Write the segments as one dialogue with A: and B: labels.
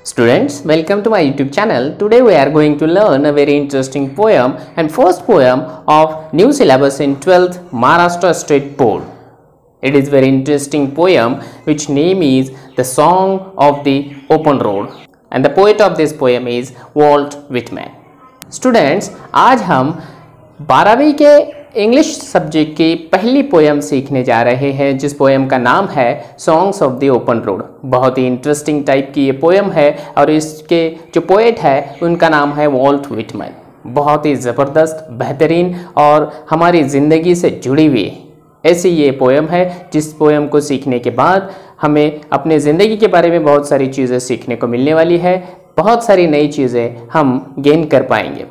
A: Students, welcome to my YouTube channel. Today we are going to learn a very interesting poem and first poem of new syllabus in 12th Maharashtra State Board. It is very interesting poem which name is The Song of the Open Road and the poet of this poem is Walt Whitman. Students, आज हम 12वीं के English subject की पहली poem सीखने जा रहे हैं जिस पोएम का नाम है songs of the open road. बहुत ही इंटरेस्टिंग टाइप की ये पोएम है और इसके जो पोएट है उनका नाम है वॉल्ट व्हिटमैन। बहुत ही ज़बरदस्त, बेहतरीन और हमारी ज़िंदगी से जुड़ी हुई ऐसी ये पोएम है जिस पोएम को सीखने के बाद हमें अपने ज़िंदगी के बारे में बहुत सारी चीज़ें सीखने को मिलने वाली है, बहुत सारी नई चीज़ें हम गेन कर पाएंगे।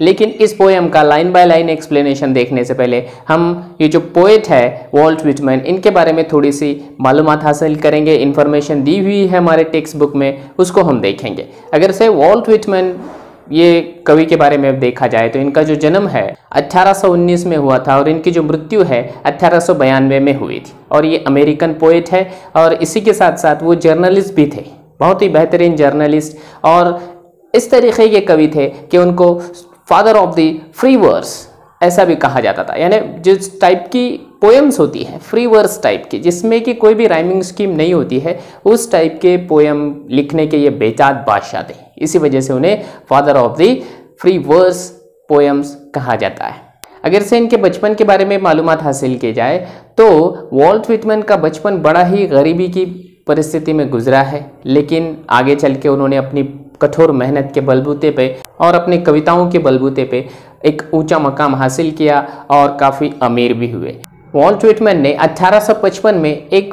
A: लेकिन इस पोएम का लाइन बाय लाइन एक्सप्लेनेशन देखने से पहले हम ये जो पोएट है वॉल्ट व्हिटमैन इनके बारे में थोड़ी सी मालूमात हासिल करेंगे। इन्फॉर्मेशन दी हुई है हमारे टेक्स्ट बुक में, उसको हम देखेंगे। अगर से वॉल्ट व्हिटमैन ये कवि के बारे में देखा जाए तो इनका जो जन्म है 1819 में हुआ था और इनकी जो मृत्यु है 1892 में हुई थी और ये अमेरिकन पोएट है और इसी के साथ साथ वो जर्नलिस्ट भी थे, बहुत ही बेहतरीन जर्नलिस्ट और इस तरीके के कवि थे कि उनको father of the free verse ऐसा भी कहा जाता था। यानी जिस टाइप की पोएम्स होती हैं फ्री वर्स टाइप की जिसमें कि कोई भी राइमिंग स्कीम नहीं होती है, उस टाइप के पोएम लिखने के ये बेताज बादशाह थे। इसी वजह से उन्हें father of the free verse poems कहा जाता है। अगर से इनके बचपन के बारे में मालूमात हासिल की जाए तो वॉल्ट व्हिटमैन का बचपन बड़ा ही गरीबी की परिस्थिति में गुजरा है, लेकिन आगे चल के उन्होंने अपनी कठोर मेहनत के बलबूते पे और अपनी कविताओं के बलबूते पे एक ऊंचा मकाम हासिल किया और काफ़ी अमीर भी हुए। वॉल्ट व्हिटमैन ने 1855 में एक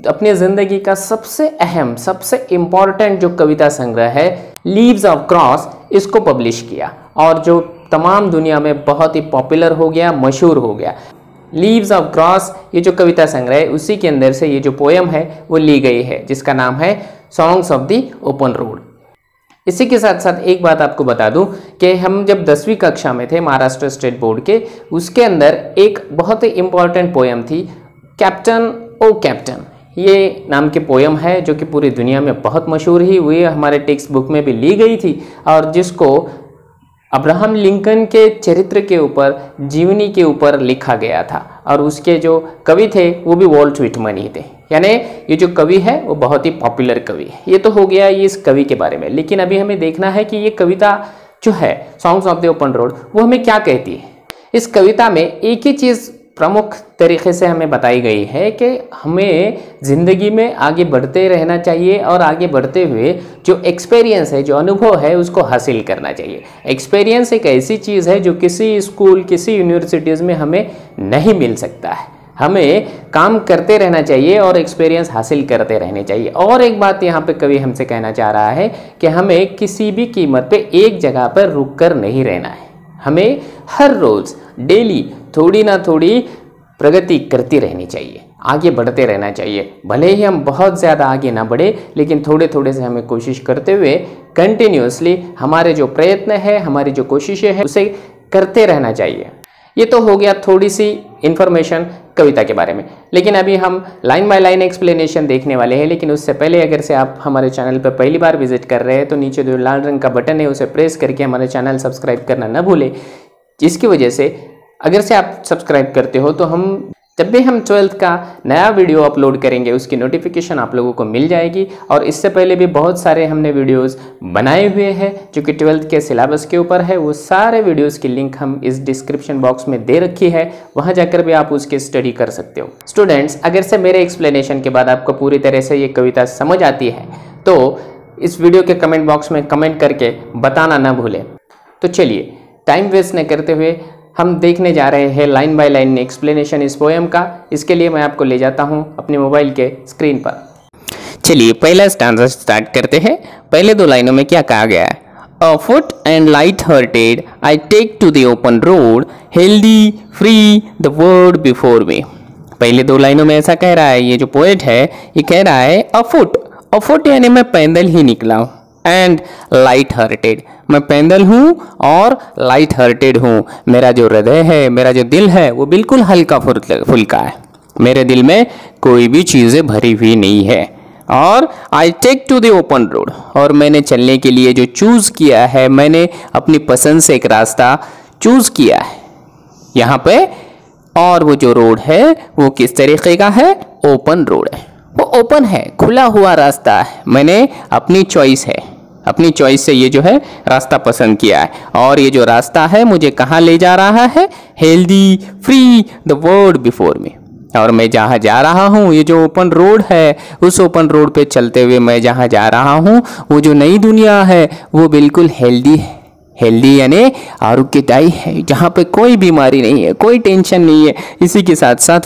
A: अपनी ज़िंदगी का सबसे अहम, सबसे इम्पॉर्टेंट जो कविता संग्रह है लीव्स ऑफ क्रॉस, इसको पब्लिश किया और जो तमाम दुनिया में बहुत ही पॉपुलर हो गया, मशहूर हो गया। लीव्स ऑफ क्रॉस ये जो कविता संग्रह है उसी के अंदर से ये जो पोएम है वो ली गई है जिसका नाम है songs of the open road. इसी के साथ साथ एक बात आपको बता दूं कि हम जब 10वीं कक्षा में थे महाराष्ट्र स्टेट बोर्ड के, उसके अंदर एक बहुत ही इम्पॉर्टेंट पोएम थी कैप्टन ओ कैप्टन, ये नाम की पोएम है जो कि पूरी दुनिया में बहुत मशहूर ही हुई, हमारे टेक्स्ट बुक में भी ली गई थी और जिसको अब्राहम लिंकन के चरित्र के ऊपर, जीवनी के ऊपर लिखा गया था और उसके जो कवि थे वो भी वॉल्ट व्हिटमैन ही थे। यानी ये जो कवि है वो बहुत ही पॉपुलर कवि है। ये तो हो गया ये इस कवि के बारे में, लेकिन अभी हमें देखना है कि ये कविता जो है songs of the open road वो हमें क्या कहती है। इस कविता में एक ही चीज़ प्रमुख तरीके से हमें बताई गई है कि हमें ज़िंदगी में आगे बढ़ते रहना चाहिए और आगे बढ़ते हुए जो एक्सपीरियंस है, जो अनुभव है उसको हासिल करना चाहिए। एक्सपीरियंस एक ऐसी चीज़ है जो किसी स्कूल, किसी यूनिवर्सिटीज़ में हमें नहीं मिल सकता है। हमें काम करते रहना चाहिए और एक्सपीरियंस हासिल करते रहने चाहिए। और एक बात यहाँ पे कवि हमसे कहना चाह रहा है कि हमें किसी भी कीमत पे एक जगह पर रुक कर नहीं रहना है। हमें हर रोज़ डेली थोड़ी ना थोड़ी प्रगति करती रहनी चाहिए, आगे बढ़ते रहना चाहिए। भले ही हम बहुत ज़्यादा आगे ना बढ़े, लेकिन थोड़े थोड़े से हमें कोशिश करते हुए कंटिन्यूसली हमारे जो प्रयत्न है, हमारी जो कोशिशें हैं उसे करते रहना चाहिए। ये तो हो गया थोड़ी सी इन्फॉर्मेशन कविता के बारे में, लेकिन अभी हम लाइन बाय लाइन एक्सप्लेनेशन देखने वाले हैं। लेकिन उससे पहले अगर से आप हमारे चैनल पर पहली बार विजिट कर रहे हैं तो नीचे जो लाल रंग का बटन है उसे प्रेस करके हमारे चैनल सब्सक्राइब करना न भूलें, जिसकी वजह से अगर से आप सब्सक्राइब करते हो तो हम जब भी हम 12th का नया वीडियो अपलोड करेंगे उसकी नोटिफिकेशन आप लोगों को मिल जाएगी। और इससे पहले भी बहुत सारे हमने वीडियोस बनाए हुए हैं जो कि 12th के सिलेबस के ऊपर है, वो सारे वीडियोस की लिंक हम इस डिस्क्रिप्शन बॉक्स में दे रखी है, वहां जाकर भी आप उसकी स्टडी कर सकते हो। स्टूडेंट्स, अगर से मेरे एक्सप्लेनेशन के बाद आपको पूरी तरह से ये कविता समझ आती है तो इस वीडियो के कमेंट बॉक्स में कमेंट करके बताना ना भूलें। तो चलिए टाइम वेस्ट न करते हुए हम देखने जा रहे हैं लाइन बाय लाइन एक्सप्लेनेशन इस पोएम का। इसके लिए मैं आपको ले जाता हूं अपने मोबाइल के स्क्रीन पर। चलिए पहला स्टैंजा स्टार्ट करते हैं। पहले दो लाइनों में क्या कहा गया है? Afoot and light hearted I take to the open road, healthy free the world before me. पहले दो लाइनों में ऐसा कह रहा है, ये जो पोएट है ये कह रहा है अ फुट यानी मैं पैदल ही निकला हूँ, एंड लाइट हार्टेड मैं पैदल हूँ और लाइट हार्टेड हूँ। मेरा जो हृदय है, मेरा जो दिल है वो बिल्कुल हल्का फुल्का है। मेरे दिल में कोई भी चीज़ें भरी हुई नहीं है। और I take to the open road, और मैंने चलने के लिए जो चूज़ किया है, मैंने अपनी पसंद से एक रास्ता चूज़ किया है यहाँ पे। और वो जो रोड है वो किस तरीके का है? ओपन रोड है, वो ओपन है, खुला हुआ रास्ता है। मैंने अपनी चॉइस है, अपनी चॉइस से ये जो है रास्ता पसंद किया है। और ये जो रास्ता है मुझे कहाँ ले जा रहा है? Healthy, free, the world before मी। और मैं जहाँ जा रहा हूँ, ये जो ओपन रोड है, उस ओपन रोड पे चलते हुए मैं जहाँ जा रहा हूँ, वो जो नई दुनिया है वो बिल्कुल हेल्दी है। हेल्दी यानी आरोग्यदायी है, जहाँ पे कोई बीमारी नहीं है, कोई टेंशन नहीं है। इसी के साथ साथ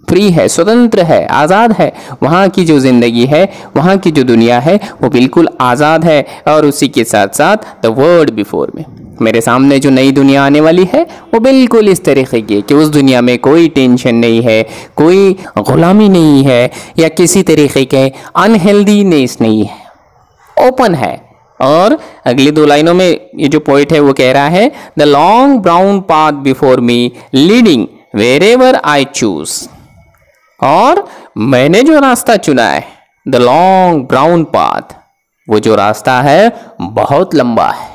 A: फ्री है, स्वतंत्र है, आज़ाद है। वहाँ की जो ज़िंदगी है, वहाँ की जो दुनिया है वो बिल्कुल आज़ाद है। और उसी के साथ साथ द वर्ल्ड बिफोर में, मेरे सामने जो नई दुनिया आने वाली है वो बिल्कुल इस तरीके की है कि उस दुनिया में कोई टेंशन नहीं है, कोई गुलामी नहीं है, या किसी तरीके के अनहेल्दीनेस नहीं है, ओपन है। और अगली दो लाइनों में ये जो पोइट है वो कह रहा है, the long brown path before me leading wherever I choose. और मैंने जो रास्ता चुना है, द लॉन्ग ब्राउन पाथ, वो जो रास्ता है बहुत लंबा है।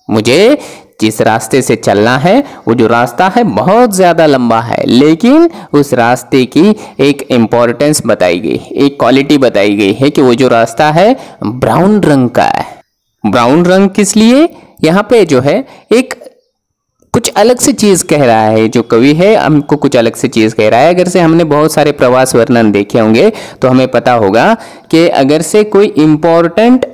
A: मुझे जिस रास्ते से चलना है वो जो रास्ता है बहुत ज़्यादा लंबा है, लेकिन उस रास्ते की एक इम्पोर्टेंस बताई गई, एक क्वालिटी बताई गई है कि वो जो रास्ता है ब्राउन रंग का है। ब्राउन रंग किस लिए? यहाँ पे जो है एक कुछ अलग से चीज़ कह रहा है, जो कवि है हमको कुछ अलग से चीज़ कह रहा है। अगर से हमने बहुत सारे प्रवास वर्णन देखे होंगे तो हमें पता होगा कि अगर से कोई इम्पोर्टेंट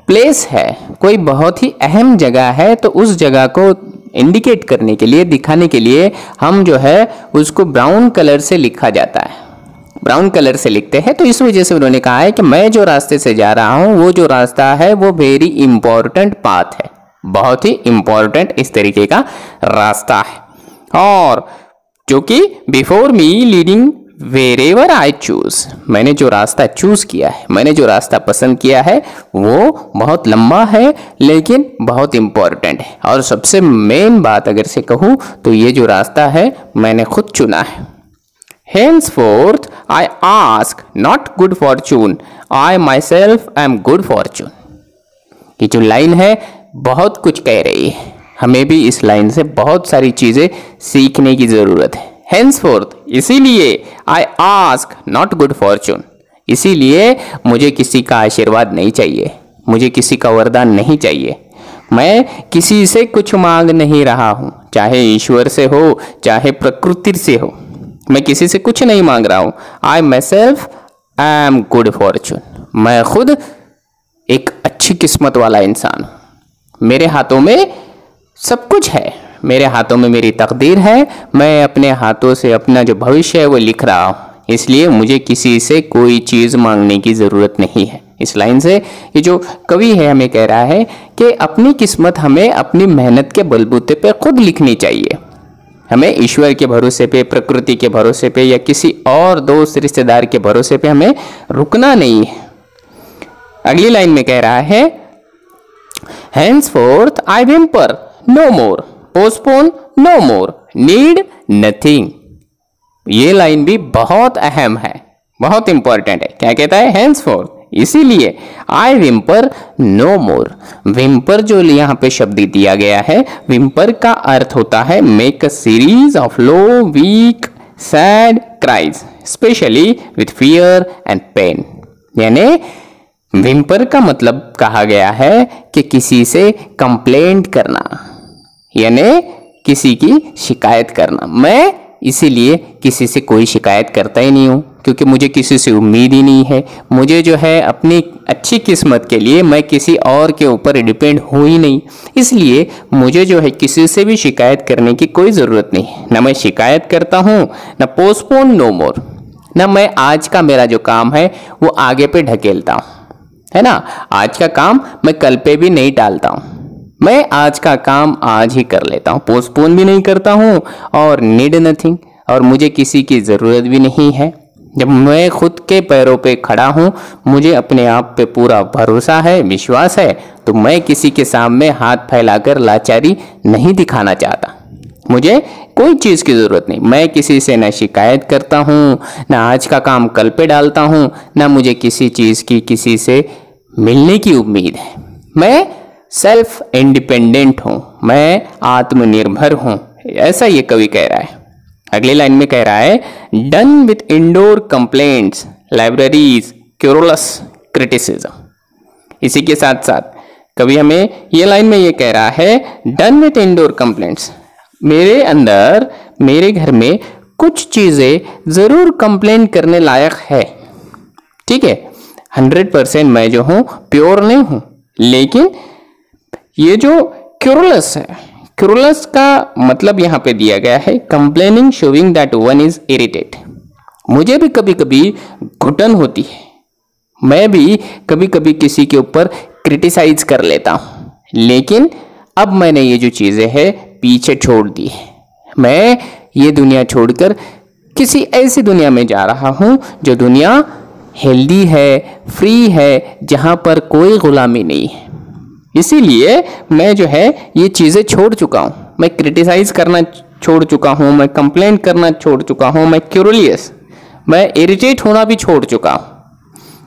A: प्लेस है, कोई बहुत ही अहम जगह है, तो उस जगह को इंडिकेट करने के लिए, दिखाने के लिए हम जो है उसको ब्राउन कलर से लिखा जाता है, ब्राउन कलर से लिखते हैं। तो इस वजह से उन्होंने कहा है कि मैं जो रास्ते से जा रहा हूँ वो जो रास्ता है वो वेरी इंपॉर्टेंट पाथ है, बहुत ही इंपॉर्टेंट इस तरीके का रास्ता है। और जो कि before me leading wherever I choose, मैंने जो रास्ता चूज किया है, मैंने जो रास्ता पसंद किया है वो बहुत लंबा है लेकिन बहुत इंपॉर्टेंट है। और सबसे मेन बात अगर से कहूँ तो ये जो रास्ता है मैंने खुद चुना है। Henceforth I ask not good fortune, I myself am good fortune। ये जो लाइन है बहुत कुछ कह रही है, हमें भी इस लाइन से बहुत सारी चीज़ें सीखने की ज़रूरत है। Henceforth, इसीलिए I ask not good fortune, इसीलिए मुझे किसी का आशीर्वाद नहीं चाहिए, मुझे किसी का वरदान नहीं चाहिए। मैं किसी से कुछ मांग नहीं रहा हूँ, चाहे ईश्वर से हो चाहे प्रकृति से हो, मैं किसी से कुछ नहीं मांग रहा हूँ। I myself am good fortune, मैं खुद एक अच्छी किस्मत वाला इंसान हूँ। मेरे हाथों में सब कुछ है, मेरे हाथों में मेरी तकदीर है, मैं अपने हाथों से अपना जो भविष्य है वो लिख रहा हूँ, इसलिए मुझे किसी से कोई चीज़ मांगने की ज़रूरत नहीं है। इस लाइन से ये जो कवि है हमें कह रहा है कि अपनी किस्मत हमें अपनी मेहनत के बलबूते पे खुद लिखनी चाहिए। हमें ईश्वर के भरोसे पे, प्रकृति के भरोसे पे या किसी और दोस्त रिश्तेदार के भरोसे पे हमें रुकना नहीं है। अगली लाइन में कह रहा है, henceforth I whimper no more, postpone no more, need nothing। ये लाइन भी बहुत अहम है, बहुत इंपॉर्टेंट है। क्या कहता है? henceforth, इसीलिए आई विम्पर नो मोर। विम्पर जो यहाँ पे शब्द दिया गया है, विम्पर का अर्थ होता है make a series of low weak sad cries especially with fear and pain. यानी विम्पर का मतलब कहा गया है कि किसी से कंप्लेंट करना, यानी किसी की शिकायत करना। मैं इसीलिए किसी से कोई शिकायत करता ही नहीं हूँ, क्योंकि मुझे किसी से उम्मीद ही नहीं है। मुझे जो है अपनी अच्छी किस्मत के लिए मैं किसी और के ऊपर डिपेंड हूँ ही नहीं, इसलिए मुझे जो है किसी से भी शिकायत करने की कोई ज़रूरत नहीं। ना मैं शिकायत करता हूँ, ना पोस्टपोन नो मोर, ना मैं आज का मेरा जो काम है वो आगे पे ढकेलता हूँ, है ना। आज का काम मैं कल पे भी नहीं टालता हूँ, मैं आज का काम आज ही कर लेता हूँ, पोस्टपोन भी नहीं करता हूँ और नीड नथिंग, और मुझे किसी की ज़रूरत भी नहीं है। जब मैं खुद के पैरों पे खड़ा हूँ, मुझे अपने आप पे पूरा भरोसा है, विश्वास है, तो मैं किसी के सामने हाथ फैलाकर लाचारी नहीं दिखाना चाहता। मुझे कोई चीज़ की ज़रूरत नहीं। मैं किसी से ना शिकायत करता हूँ, ना आज का काम कल पे डालता हूँ, ना मुझे किसी चीज़ की किसी से मिलने की उम्मीद है। मैं सेल्फ इंडिपेंडेंट हूँ, मैं आत्मनिर्भर हूँ, ऐसा ये कवि कह रहा है। अगली लाइन में कह रहा है, done with indoor complaints, libraries, querulous criticism. इसी के साथ साथ कवि हमें ये लाइन में ये कह रहा है, डन विथ इंडोर कंप्लेंट्स, मेरे अंदर, मेरे घर में कुछ चीज़ें ज़रूर कंप्लेंट करने लायक है। ठीक है, 100% मैं जो हूँ प्योर नहीं हूँ, लेकिन ये जो क्यूरुलस है, क्यूरुलस का मतलब यहाँ पे दिया गया है complaining showing that one is irritate. मुझे भी कभी कभी घुटन होती है, मैं भी कभी कभी किसी के ऊपर क्रिटिसाइज कर लेता हूँ, लेकिन अब मैंने ये जो चीज़ें हैं पीछे छोड़ दी है। मैं ये दुनिया छोड़कर किसी ऐसी दुनिया में जा रहा हूँ जो दुनिया हेल्दी है, फ्री है, जहाँ पर कोई गुलामी नहीं है। इसीलिए मैं जो है ये चीज़ें छोड़ चुका हूँ। मैं क्रिटिसाइज करना छोड़ चुका हूँ, मैं कंप्लेंट करना छोड़ चुका हूँ, मैं क्यूरियस, मैं इरिटेट होना भी छोड़ चुका हूँ।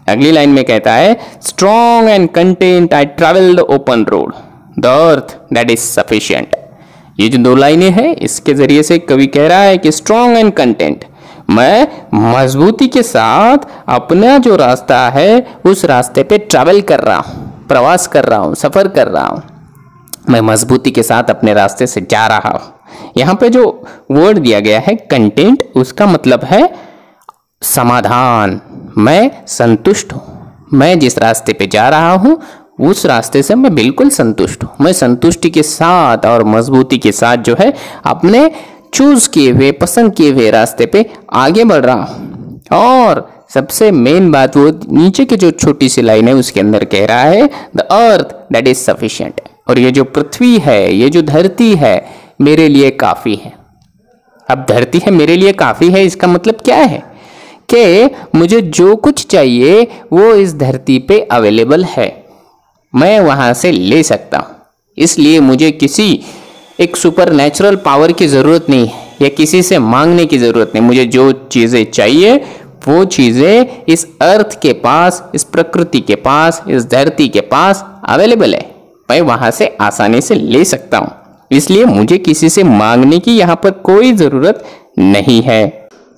A: अगली लाइन में कहता है, strong and content I travel the open road, the earth that is sufficient. ये जो दो लाइनें हैं इसके जरिए से कवि कह रहा है कि स्ट्रॉन्ग एंड कंटेंट, मैं मजबूती के साथ अपना जो रास्ता है उस रास्ते पे ट्रैवल कर रहा हूँ, प्रवास कर रहा हूँ, सफ़र कर रहा हूँ। मैं मजबूती के साथ अपने रास्ते से जा रहा हूँ। यहाँ पे जो वर्ड दिया गया है कंटेंट, उसका मतलब है समाधान। मैं संतुष्ट हूँ, मैं जिस रास्ते पे जा रहा हूँ उस रास्ते से मैं बिल्कुल संतुष्ट हूँ। मैं संतुष्टि के साथ और मजबूती के साथ जो है अपने चूज किए हुए, पसंद किए हुए रास्ते पे आगे बढ़ रहा हूँ। और सबसे मेन बात वो नीचे की जो छोटी सी लाइन है उसके अंदर कह रहा है, the earth that is sufficient. और ये जो पृथ्वी है, ये जो धरती है, मेरे लिए काफ़ी है। अब धरती है मेरे लिए काफ़ी है, इसका मतलब क्या है कि मुझे जो कुछ चाहिए वो इस धरती पे अवेलेबल है, मैं वहाँ से ले सकता हूँ। इसलिए मुझे किसी एक सुपर नेचुरल पावर की ज़रूरत नहीं है या किसी से मांगने की ज़रूरत नहीं। मुझे जो चीज़ें चाहिए वो चीज़ें इस अर्थ के पास, इस प्रकृति के पास, इस धरती के पास अवेलेबल है, मैं वहाँ से आसानी से ले सकता हूँ। इसलिए मुझे किसी से मांगने की यहाँ पर कोई ज़रूरत नहीं है।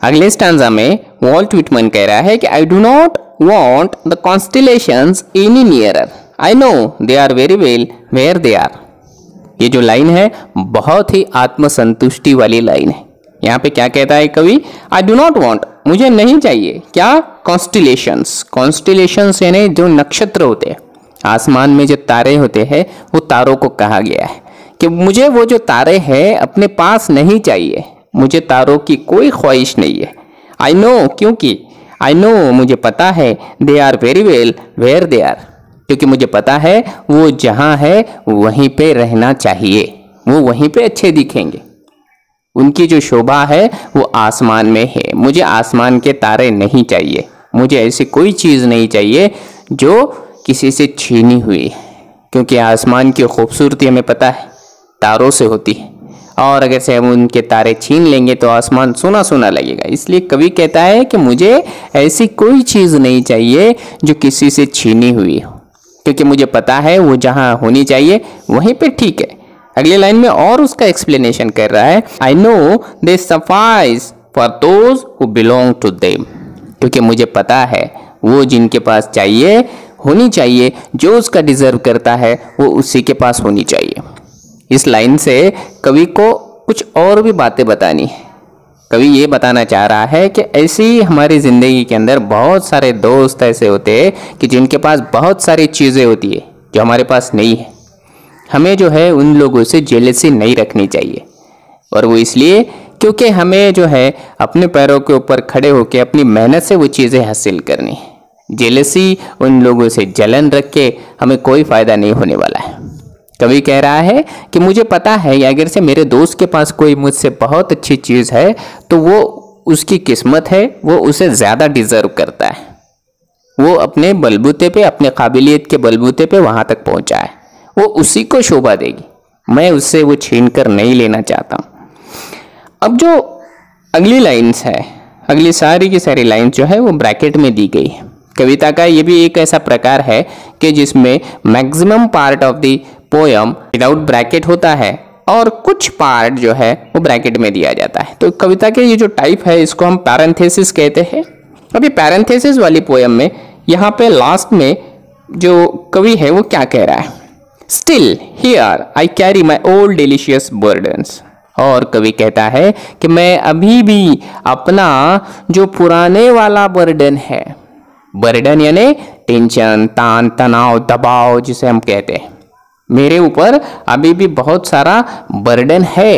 A: अगले स्टांजा में वॉल्ट व्हिटमैन कह रहा है कि I do not want the constellations any nearer, I know they are very well where they are. ये जो लाइन है बहुत ही आत्मसंतुष्टि वाली लाइन है। यहाँ पे क्या कहता है कवि, आई डू नॉट वॉन्ट, मुझे नहीं चाहिए क्या, कॉन्स्टिलेशंस। कॉन्स्टिलेशंस यानी जो नक्षत्र होते हैं, आसमान में जो तारे होते हैं, वो तारों को कहा गया है कि मुझे वो जो तारे हैं अपने पास नहीं चाहिए, मुझे तारों की कोई ख्वाहिश नहीं है। आई नो, क्योंकि आई नो, मुझे पता है, they are very well where they are, क्योंकि मुझे पता है वो जहाँ है वहीं पे रहना चाहिए, वो वहीं पे अच्छे दिखेंगे, उनकी जो शोभा है वो आसमान में है। मुझे आसमान के तारे नहीं चाहिए, मुझे ऐसी कोई चीज़ नहीं चाहिए जो किसी से छीनी हुई है, क्योंकि आसमान की खूबसूरती हमें पता है तारों से होती है, और अगर से हम उनके तारे छीन लेंगे तो आसमान सोना सोना लगेगा। इसलिए कवि कहता है कि मुझे ऐसी कोई चीज़ नहीं चाहिए जो किसी से छीनी हुई हो, क्योंकि मुझे पता है वो जहाँ होनी चाहिए वहीं पे ठीक है। अगली लाइन में और उसका एक्सप्लेनेशन कर रहा है, I know they suffice for those who belong to them, क्योंकि मुझे पता है वो जिनके पास चाहिए होनी चाहिए, जो उसका डिजर्व करता है वो उसी के पास होनी चाहिए। इस लाइन से कवि को कुछ और भी बातें बतानी है। कवि ये बताना चाह रहा है कि ऐसी हमारी ज़िंदगी के अंदर बहुत सारे दोस्त ऐसे होते हैं कि जिनके पास बहुत सारी चीज़ें होती है जो हमारे पास नहीं है। हमें जो है उन लोगों से जेलसी नहीं रखनी चाहिए, और वो इसलिए क्योंकि हमें जो है अपने पैरों के ऊपर खड़े होकर अपनी मेहनत से वो चीज़ें हासिल करनी है। जेलसी, उन लोगों से जलन रख के हमें कोई फ़ायदा नहीं होने वाला है। कवि कह रहा है कि मुझे पता है कि अगर से मेरे दोस्त के पास कोई मुझसे बहुत अच्छी चीज़ है तो वो उसकी किस्मत है, वो उसे ज़्यादा डिज़र्व करता है, वो अपने बलबूते पे, अपने काबिलियत के बलबूते पे वहाँ तक पहुँचा है, वो उसी को शोभा देगी। मैं उससे वो छीन कर नहीं लेना चाहता हूँ। अब जो अगली लाइन्स है, अगली सारी की सारी लाइन्स जो है वो ब्रैकेट में दी गई है। कविता का ये भी एक ऐसा प्रकार है कि जिसमें maximum part of the poem without bracket होता है और कुछ पार्ट जो है वो ब्रैकेट में दिया जाता है। तो कविता के ये जो टाइप है इसको हम पैरेंथेसिस कहते हैं। अभी पैरेंथेसिस वाली पोयम में यहाँ पे लास्ट में जो कवि है वो क्या कह रहा है, still here I carry my old delicious burdens. और कवि कहता है कि मैं अभी भी अपना जो पुराने वाला बर्डन है, बर्डन यानी टेंशन, तान तनाव, दबाव जिसे हम कहते हैं, मेरे ऊपर अभी भी बहुत सारा बर्डन है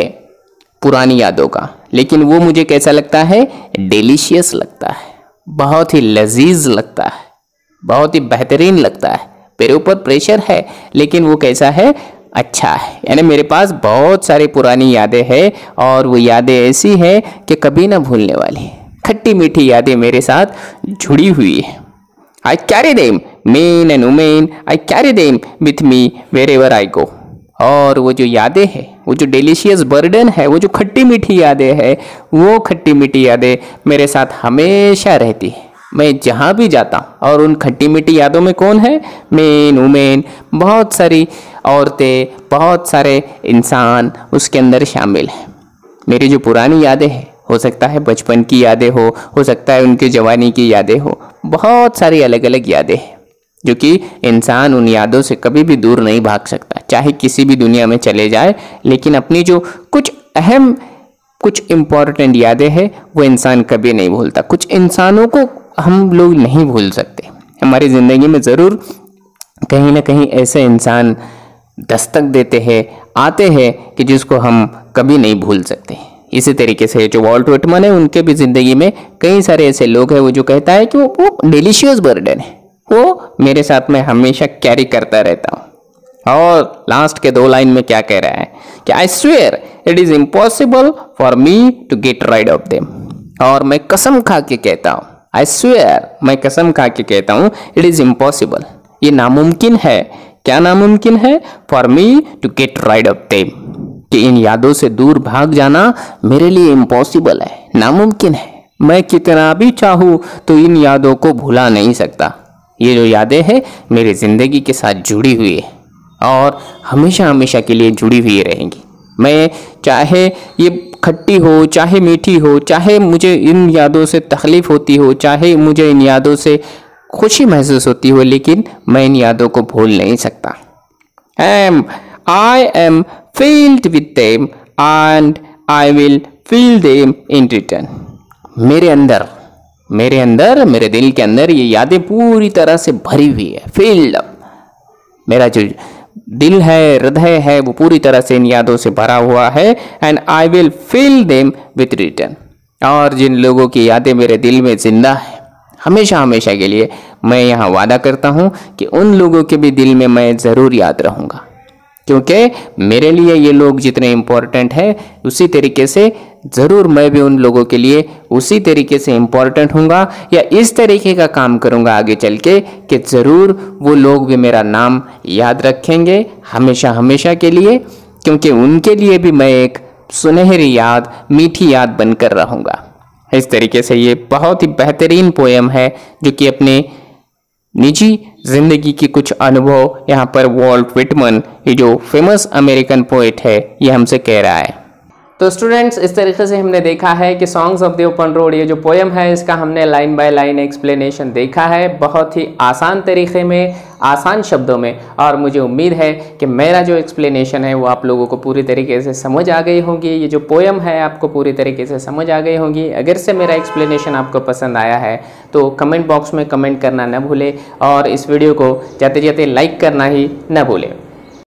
A: पुरानी यादों का, लेकिन वो मुझे कैसा लगता है, डिलीशियस लगता है, बहुत ही लजीज लगता है, बहुत ही बेहतरीन लगता है। मेरे ऊपर प्रेशर है लेकिन वो कैसा है, अच्छा है। यानी मेरे पास बहुत सारी पुरानी यादें हैं और वो यादें ऐसी हैं कि कभी ना भूलने वाली, खट्टी मीठी यादें मेरे साथ जुड़ी हुई है। I carry them, men and women, I carry them with me wherever I go। और वो जो यादें हैं, वो जो डिलीशियस बर्डन है, वो जो खट्टी मीठी यादें हैं, वो खट्टी मीठी यादें मेरे साथ हमेशा रहती है, मैं जहाँ भी जाता हूँ। और उन खट्टी मीठी यादों में कौन है, मेन वुमेन, बहुत सारी औरतें, बहुत सारे इंसान उसके अंदर शामिल हैं। मेरी जो पुरानी यादें हैं, हो सकता है बचपन की यादें हो सकता है उनकी जवानी की यादें हो, बहुत सारी अलग अलग यादें हैं जो कि इंसान उन यादों से कभी भी दूर नहीं भाग सकता, चाहे किसी भी दुनिया में चले जाए। लेकिन अपनी जो कुछ अहम, कुछ इम्पोर्टेंट यादें हैं वो इंसान कभी नहीं भूलता। कुछ इंसानों को हम लोग नहीं भूल सकते। हमारी ज़िंदगी में ज़रूर कहीं ना कहीं ऐसे इंसान दस्तक देते हैं, आते हैं कि जिसको हम कभी नहीं भूल सकते। इसी तरीके से जो वॉल्ट व्हिटमन है, उनके भी ज़िंदगी में कई सारे ऐसे लोग हैं वो जो कहता है कि वो डिलीशियस बर्डन है, वो मेरे साथ में हमेशा कैरी करता रहता हूँ। और लास्ट के 2 लाइन में क्या कह रहा है कि I swear it is impossible for me to get rid of them. और मैं कसम खा के कहता हूँ, आई स्वेयर, मैं कसम खा के कहता हूँ, इट इज़ इम्पॉसिबल, ये नामुमकिन है। क्या नामुमकिन है, for me to get rid of them, कि इन यादों से दूर भाग जाना मेरे लिए इम्पॉसिबल है, नामुमकिन है। मैं कितना भी चाहूँ तो इन यादों को भुला नहीं सकता। ये जो यादें हैं मेरी ज़िंदगी के साथ जुड़ी हुई है और हमेशा हमेशा के लिए जुड़ी हुई रहेंगी। मैं चाहे ये खट्टी हो, चाहे मीठी हो, चाहे मुझे इन यादों से तकलीफ़ होती हो, चाहे मुझे इन यादों से खुशी महसूस होती हो, लेकिन मैं इन यादों को भूल नहीं सकता। I am filled with them and I will fill them in return। मेरे अंदर, मेरे दिल के अंदर ये यादें पूरी तरह से भरी हुई है, filled up। मेरा जो दिल है, हृदय है, वो पूरी तरह से इन यादों से भरा हुआ है। and I will fill them with return। और जिन लोगों की यादें मेरे दिल में जिंदा है हमेशा हमेशा के लिए, मैं यहाँ वादा करता हूँ कि उन लोगों के भी दिल में मैं ज़रूर याद रहूँगा, क्योंकि मेरे लिए ये लोग जितने इम्पोर्टेंट हैं उसी तरीके से ज़रूर मैं भी उन लोगों के लिए उसी तरीके से इम्पोर्टेंट हूँगा, या इस तरीके का काम करूँगा आगे चल के कि ज़रूर वो लोग भी मेरा नाम याद रखेंगे हमेशा हमेशा के लिए, क्योंकि उनके लिए भी मैं एक सुनहरी याद, मीठी याद बनकर रहूँगा। इस तरीके से ये बहुत ही बेहतरीन पोएम है जो कि अपने निजी जिंदगी की कुछ अनुभव यहाँ पर वॉल्ट व्हिटमन, ये जो फेमस अमेरिकन पोएट है, ये हमसे कह रहा है। तो स्टूडेंट्स, इस तरीके से हमने देखा है कि songs of the open road, ये जो पोएम है इसका हमने लाइन बाय लाइन एक्सप्लेनेशन देखा है, बहुत ही आसान तरीके में, आसान शब्दों में। और मुझे उम्मीद है कि मेरा जो एक्सप्लेनेशन है वो आप लोगों को पूरी तरीके से समझ आ गई होगी, ये जो पोएम है आपको पूरी तरीके से समझ आ गई होगी। अगर से मेरा एक्सप्लेनेशन आपको पसंद आया है तो कमेंट बॉक्स में कमेंट करना न भूलें और इस वीडियो को जाते जाते लाइक करना ही न भूलें।